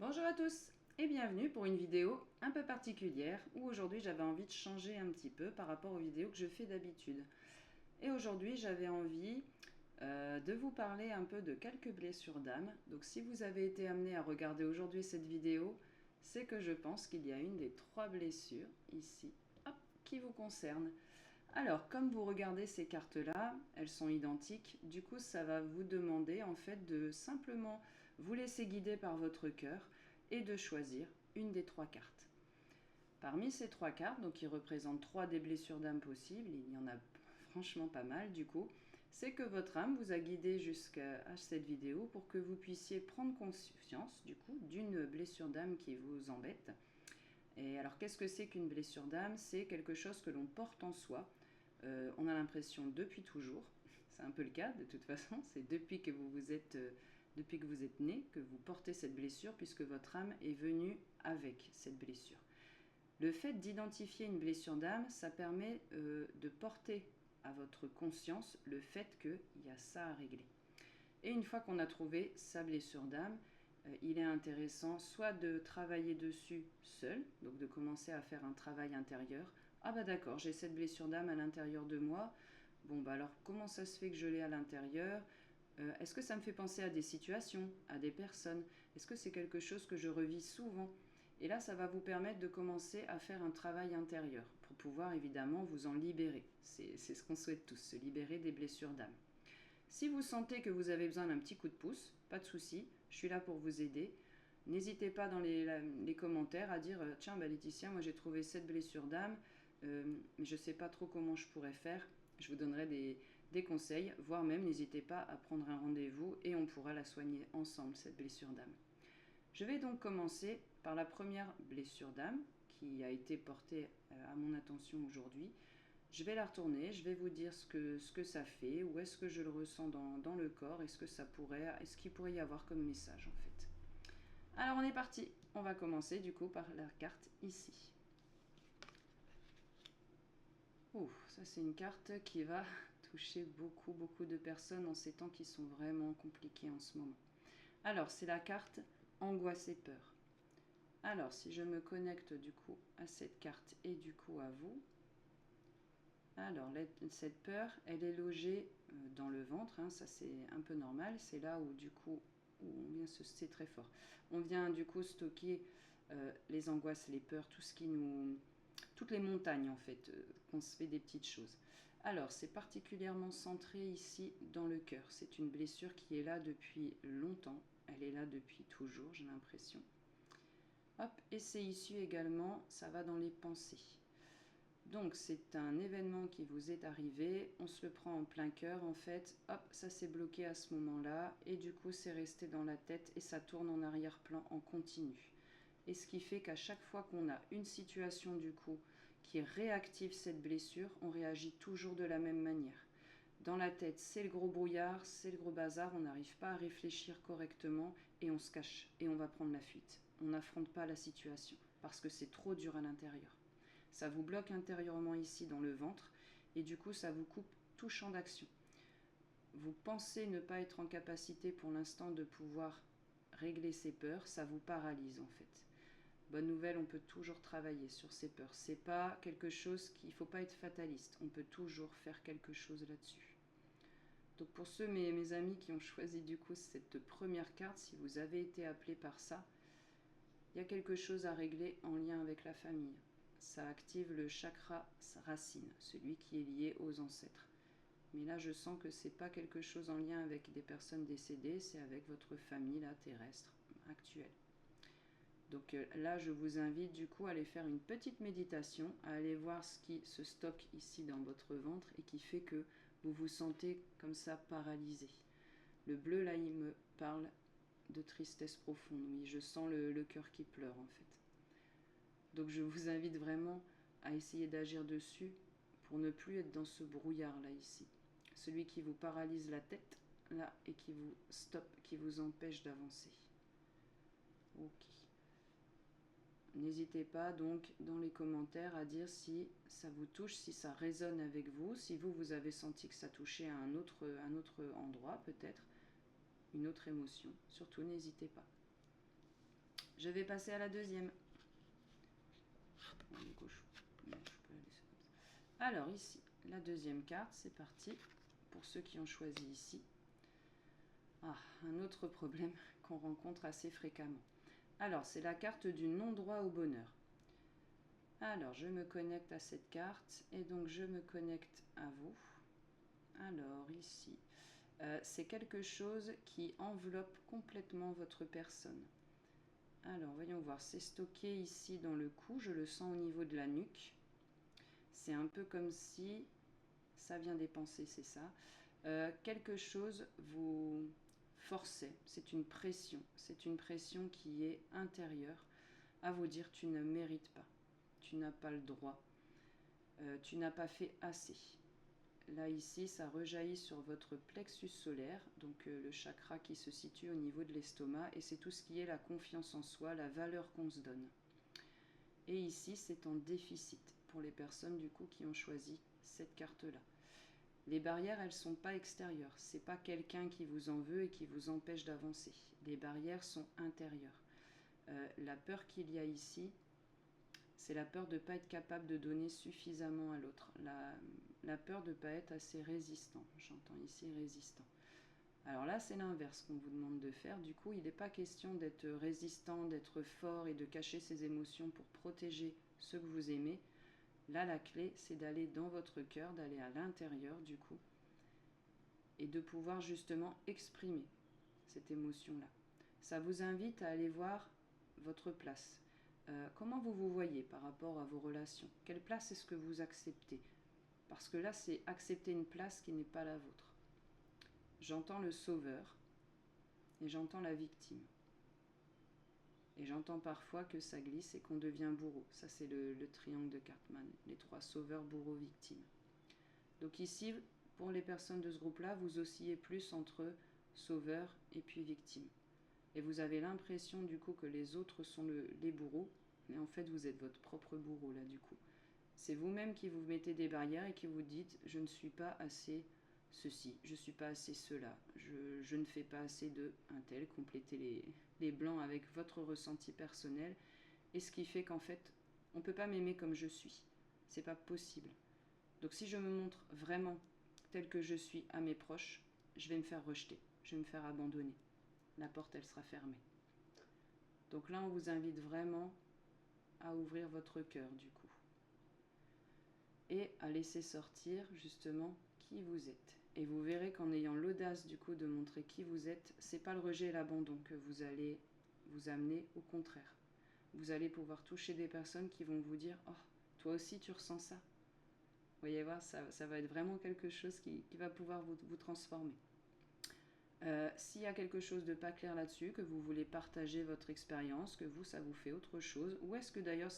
Bonjour à tous et bienvenue pour une vidéo un peu particulière où aujourd'hui j'avais envie de changer un petit peu par rapport aux vidéos que je fais d'habitude. Et aujourd'hui j'avais envie de vous parler un peu de quelques blessures d'âme. Donc si vous avez été amené à regarder aujourd'hui cette vidéo, c'est que je pense qu'il y a une des 3 blessures ici hop, qui vous concerne. Alors, comme vous regardez ces cartes-là, elles sont identiques. Du coup, ça va vous demander en fait de simplement vous laisser guider par votre cœur et de choisir une des 3 cartes. Parmi ces 3 cartes, donc qui représentent 3 des blessures d'âme possibles, il y en a franchement pas mal du coup, c'est que votre âme vous a guidé jusqu'à cette vidéo pour que vous puissiez prendre conscience du coup d'une blessure d'âme qui vous embête. Et alors, qu'est-ce que c'est qu'une blessure d'âme? C'est quelque chose que l'on porte en soi. On a l'impression depuis toujours, c'est un peu le cas de toute façon, c'est depuis que vous êtes né que vous portez cette blessure puisque votre âme est venue avec cette blessure. Le fait d'identifier une blessure d'âme, ça permet de porter à votre conscience le fait qu'il y a ça à régler. Et une fois qu'on a trouvé sa blessure d'âme, il est intéressant soit de travailler dessus seul, donc de commencer à faire un travail intérieur. Ah bah d'accord, j'ai cette blessure d'âme à l'intérieur de moi. Bon bah alors comment ça se fait que je l'ai à l'intérieur? Est-ce que ça me fait penser à des situations, à des personnes? Est-ce que c'est quelque chose que je revis souvent? Et là, ça va vous permettre de commencer à faire un travail intérieur pour pouvoir évidemment vous en libérer. C'est ce qu'on souhaite tous, se libérer des blessures d'âme. Si vous sentez que vous avez besoin d'un petit coup de pouce, pas de souci, je suis là pour vous aider. N'hésitez pas dans les commentaires à dire tiens bah Laetitia, moi j'ai trouvé cette blessure d'âme, mais je ne sais pas trop comment je pourrais faire. Je vous donnerai des conseils, voire même n'hésitez pas à prendre un rendez-vous et on pourra la soigner ensemble, cette blessure d'âme. Je vais donc commencer par la première blessure d'âme qui a été portée à mon attention aujourd'hui. Je vais la retourner, je vais vous dire ce que ça fait, où est-ce que je le ressens dans le corps, est-ce qu'il pourrait y avoir comme message en fait. Alors on est parti, on va commencer du coup par la carte ici. Ouh, ça c'est une carte qui va toucher beaucoup de personnes en ces temps qui sont vraiment compliqués en ce moment. Alors c'est la carte angoisse et peur. Alors si je me connecte du coup à cette carte et du coup à vous, alors, cette peur, elle est logée dans le ventre, hein, ça c'est un peu normal, c'est là où du coup, c'est très fort, on vient du coup stocker les angoisses, les peurs, toutes les montagnes en fait, qu'on se fait des petites choses. Alors, c'est particulièrement centré ici dans le cœur, c'est une blessure qui est là depuis longtemps, elle est là depuis toujours, j'ai l'impression. Hop, et c'est issu également, ça va dans les pensées. Donc c'est un événement qui vous est arrivé, on se le prend en plein cœur en fait, hop, ça s'est bloqué à ce moment-là, et du coup c'est resté dans la tête et ça tourne en arrière-plan en continu. Et ce qui fait qu'à chaque fois qu'on a une situation du coup qui réactive cette blessure, on réagit toujours de la même manière. Dans la tête, c'est le gros brouillard, c'est le gros bazar, on n'arrive pas à réfléchir correctement et on se cache et on va prendre la fuite. On n'affronte pas la situation parce que c'est trop dur à l'intérieur. Ça vous bloque intérieurement ici dans le ventre et du coup ça vous coupe tout champ d'action. Vous pensez ne pas être en capacité pour l'instant de pouvoir régler ces peurs, ça vous paralyse en fait. Bonne nouvelle, on peut toujours travailler sur ces peurs. C'est pas quelque chose qu'il ne faut pas être fataliste, on peut toujours faire quelque chose là-dessus. Donc pour ceux, mes amis qui ont choisi du coup cette première carte, si vous avez été appelé par ça, il y a quelque chose à régler en lien avec la famille. Ça active le chakra racine, celui qui est lié aux ancêtres. Mais là, je sens que c'est pas quelque chose en lien avec des personnes décédées, c'est avec votre famille là, terrestre, actuelle. Donc là, je vous invite du coup à aller faire une petite méditation, à aller voir ce qui se stocke ici dans votre ventre et qui fait que vous vous sentez comme ça paralysé. Le bleu là, il me parle de tristesse profonde, oui, je sens le cœur qui pleure en fait. Donc je vous invite vraiment à essayer d'agir dessus pour ne plus être dans ce brouillard là ici. Celui qui vous paralyse la tête là et qui vous stoppe, qui vous empêche d'avancer. Ok. N'hésitez pas donc dans les commentaires à dire si ça vous touche, si ça résonne avec vous, si vous avez senti que ça touchait à un autre endroit peut-être, une autre émotion. Surtout n'hésitez pas. Je vais passer à la deuxième. Du coup, je peux la laisser comme ça. Alors ici, la deuxième carte, c'est parti. Pour ceux qui ont choisi ici. Ah, un autre problème qu'on rencontre assez fréquemment. Alors, c'est la carte du non-droit au bonheur. Alors, je me connecte à cette carte et donc je me connecte à vous. Alors, ici, c'est quelque chose qui enveloppe complètement votre personne. Alors, voyons voir, c'est stocké ici dans le cou, je le sens au niveau de la nuque. C'est un peu comme si, ça vient des pensées, c'est ça, quelque chose vous forçait, c'est une pression qui est intérieure à vous dire tu ne mérites pas, tu n'as pas le droit, tu n'as pas fait assez. Là ici, ça rejaillit sur votre plexus solaire, donc le chakra qui se situe au niveau de l'estomac, et c'est tout ce qui est la confiance en soi, la valeur qu'on se donne. Et ici, c'est en déficit pour les personnes du coup qui ont choisi cette carte-là. Les barrières, elles ne sont pas extérieures. Ce n'est pas quelqu'un qui vous en veut et qui vous empêche d'avancer. Les barrières sont intérieures. La peur qu'il y a ici, c'est la peur de ne pas être capable de donner suffisamment à l'autre. La peur de ne pas être assez résistant. J'entends ici résistant. Alors là, c'est l'inverse qu'on vous demande de faire. Du coup, il n'est pas question d'être résistant, d'être fort et de cacher ses émotions pour protéger ceux que vous aimez. Là, la clé, c'est d'aller dans votre cœur, d'aller à l'intérieur du coup, et de pouvoir justement exprimer cette émotion-là. Ça vous invite à aller voir votre place. Comment vous vous voyez par rapport à vos relations? Quelle place est-ce que vous acceptez? Parce que là, c'est accepter une place qui n'est pas la vôtre. J'entends le sauveur et j'entends la victime. Et j'entends parfois que ça glisse et qu'on devient bourreau. Ça, c'est le triangle de Cartman, les trois sauveurs, bourreaux, victimes. Donc ici, pour les personnes de ce groupe-là, vous oscillez plus entre sauveur et puis victime. Et vous avez l'impression du coup que les autres sont les bourreaux, mais en fait vous êtes votre propre bourreau là du coup. C'est vous-même qui vous mettez des barrières et qui vous dites je ne suis pas assez ceci, je ne suis pas assez cela, je ne fais pas assez de un tel, complétez les blancs avec votre ressenti personnel, et ce qui fait qu'en fait on ne peut pas m'aimer comme je suis, c'est pas possible. Donc si je me montre vraiment tel que je suis à mes proches, je vais me faire rejeter, je vais me faire abandonner. La porte, elle sera fermée. Donc là, on vous invite vraiment à ouvrir votre cœur du coup. Et à laisser sortir justement qui vous êtes. Et vous verrez qu'en ayant l'audace du coup de montrer qui vous êtes, c'est pas le rejet et l'abandon que vous allez vous amener, au contraire. Vous allez pouvoir toucher des personnes qui vont vous dire « Oh, toi aussi tu ressens ça ». Vous voyez voir, ça va être vraiment quelque chose qui va pouvoir vous transformer. S'il y a quelque chose de pas clair là-dessus, que vous voulez partager votre expérience, que vous, ça vous fait autre chose, ou est-ce que d'ailleurs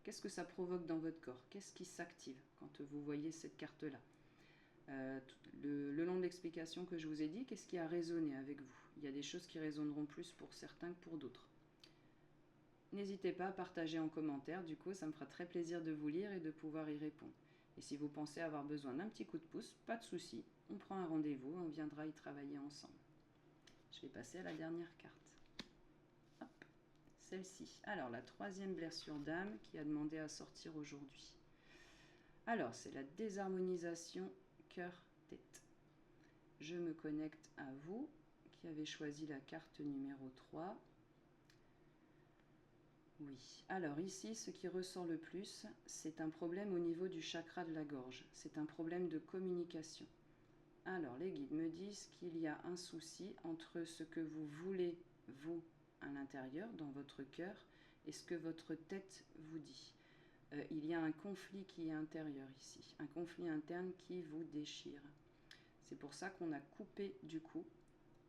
qu'est-ce que ça provoque dans votre corps? Qu'est-ce qui s'active quand vous voyez cette carte-là? Le long de l'explication que je vous ai dit, qu'est-ce qui a résonné avec vous? Il y a des choses qui résonneront plus pour certains que pour d'autres. N'hésitez pas à partager en commentaire, du coup ça me fera très plaisir de vous lire et de pouvoir y répondre. Et si vous pensez avoir besoin d'un petit coup de pouce, pas de souci, on prend un rendez-vous, on viendra y travailler ensemble. Je vais passer à la dernière carte. Hop, celle-ci. Alors, la troisième blessure d'âme qui a demandé à sortir aujourd'hui. Alors, c'est la désharmonisation cœur-tête. Je me connecte à vous qui avez choisi la carte numéro 3. Oui, alors ici, ce qui ressort le plus, c'est un problème au niveau du chakra de la gorge. C'est un problème de communication. Alors, les guides me disent qu'il y a un souci entre ce que vous voulez, vous, à l'intérieur, dans votre cœur, et ce que votre tête vous dit. Il y a un conflit qui est intérieur ici, un conflit interne qui vous déchire. C'est pour ça qu'on a coupé, du coup,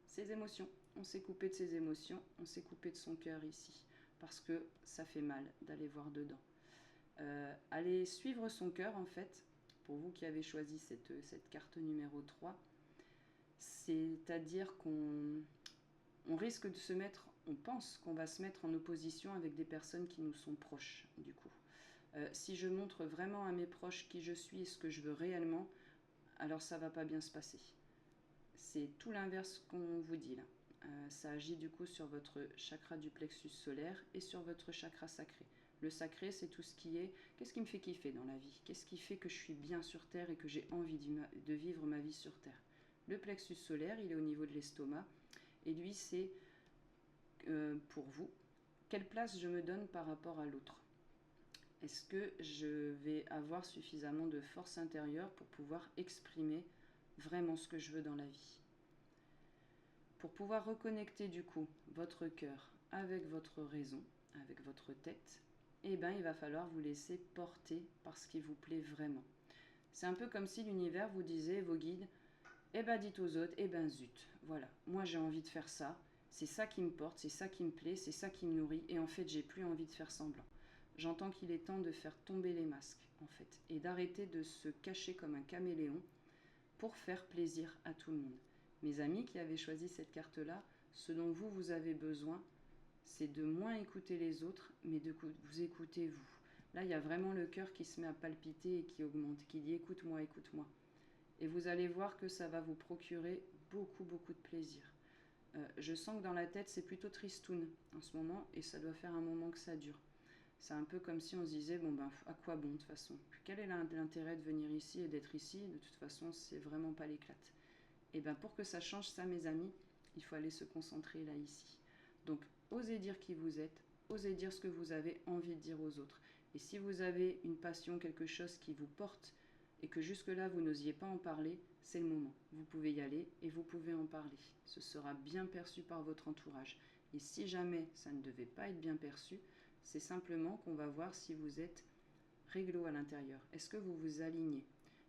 ses émotions. On s'est coupé de ses émotions, on s'est coupé de son cœur ici, parce que ça fait mal d'aller voir dedans. Aller suivre son cœur, en fait, pour vous qui avez choisi cette carte numéro 3, c'est-à-dire qu'on risque de se mettre, on pense qu'on va se mettre en opposition avec des personnes qui nous sont proches, du coup. Si je montre vraiment à mes proches qui je suis et ce que je veux réellement, alors ça va pas bien se passer. C'est tout l'inverse qu'on vous dit là. Ça agit du coup sur votre chakra du plexus solaire et sur votre chakra sacré. Le sacré, c'est tout ce qui est, qu'est-ce qui me fait kiffer dans la vie? Qu'est-ce qui fait que je suis bien sur Terre et que j'ai envie de vivre ma vie sur Terre? Le plexus solaire, il est au niveau de l'estomac. Et lui, c'est pour vous, quelle place je me donne par rapport à l'autre? Est-ce que je vais avoir suffisamment de force intérieure pour pouvoir exprimer vraiment ce que je veux dans la vie? Pour pouvoir reconnecter du coup votre cœur avec votre raison, avec votre tête, eh bien il va falloir vous laisser porter par ce qui vous plaît vraiment. C'est un peu comme si l'univers vous disait, vos guides, eh ben dites aux autres, eh ben zut, voilà, moi j'ai envie de faire ça, c'est ça qui me porte, c'est ça qui me plaît, c'est ça qui me nourrit, et en fait j'ai plus envie de faire semblant. J'entends qu'il est temps de faire tomber les masques, en fait, et d'arrêter de se cacher comme un caméléon pour faire plaisir à tout le monde. Mes amis qui avaient choisi cette carte-là, ce dont vous avez besoin, c'est de moins écouter les autres, mais de vous écouter vous. Là, il y a vraiment le cœur qui se met à palpiter et qui augmente, qui dit écoute-moi, écoute-moi. Et vous allez voir que ça va vous procurer beaucoup, beaucoup de plaisir. Je sens que dans la tête, c'est plutôt tristoun en ce moment, et ça doit faire un moment que ça dure. C'est un peu comme si on se disait, bon ben, à quoi bon de toute façon? Quel est l'intérêt de venir ici et d'être ici? De toute façon, c'est vraiment pas l'éclate. Et bien pour que ça change ça, mes amis, il faut aller se concentrer là, ici. Donc, osez dire qui vous êtes, osez dire ce que vous avez envie de dire aux autres. Et si vous avez une passion, quelque chose qui vous porte, et que jusque-là, vous n'osiez pas en parler, c'est le moment. Vous pouvez y aller et vous pouvez en parler. Ce sera bien perçu par votre entourage. Et si jamais ça ne devait pas être bien perçu, c'est simplement qu'on va voir si vous êtes réglo à l'intérieur. Est-ce que vous vous alignez?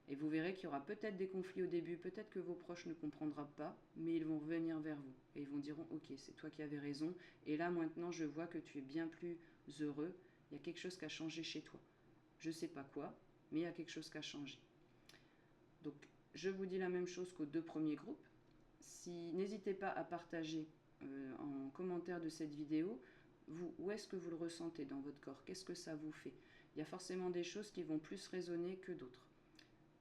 Et vous verrez qu'il y aura peut-être des conflits au début, peut-être que vos proches ne comprendront pas, mais ils vont revenir vers vous. Et ils vont dire, ok, c'est toi qui avais raison, et là maintenant je vois que tu es bien plus heureux, il y a quelque chose qui a changé chez toi. Je ne sais pas quoi, mais il y a quelque chose qui a changé. Donc je vous dis la même chose qu'aux deux premiers groupes. N'hésitez pas à partager en commentaire de cette vidéo, où est-ce que vous le ressentez dans votre corps? Qu'est-ce que ça vous fait? Il y a forcément des choses qui vont plus résonner que d'autres.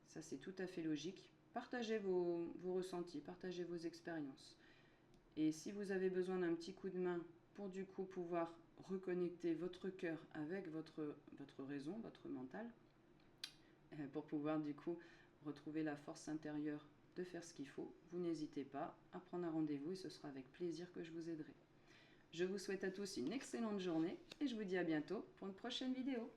Ça, c'est tout à fait logique. Partagez vos ressentis, partagez vos expériences. Et si vous avez besoin d'un petit coup de main pour du coup pouvoir reconnecter votre cœur avec votre raison, votre mental, pour pouvoir du coup retrouver la force intérieure de faire ce qu'il faut, vous n'hésitez pas à prendre un rendez-vous et ce sera avec plaisir que je vous aiderai. Je vous souhaite à tous une excellente journée et je vous dis à bientôt pour une prochaine vidéo.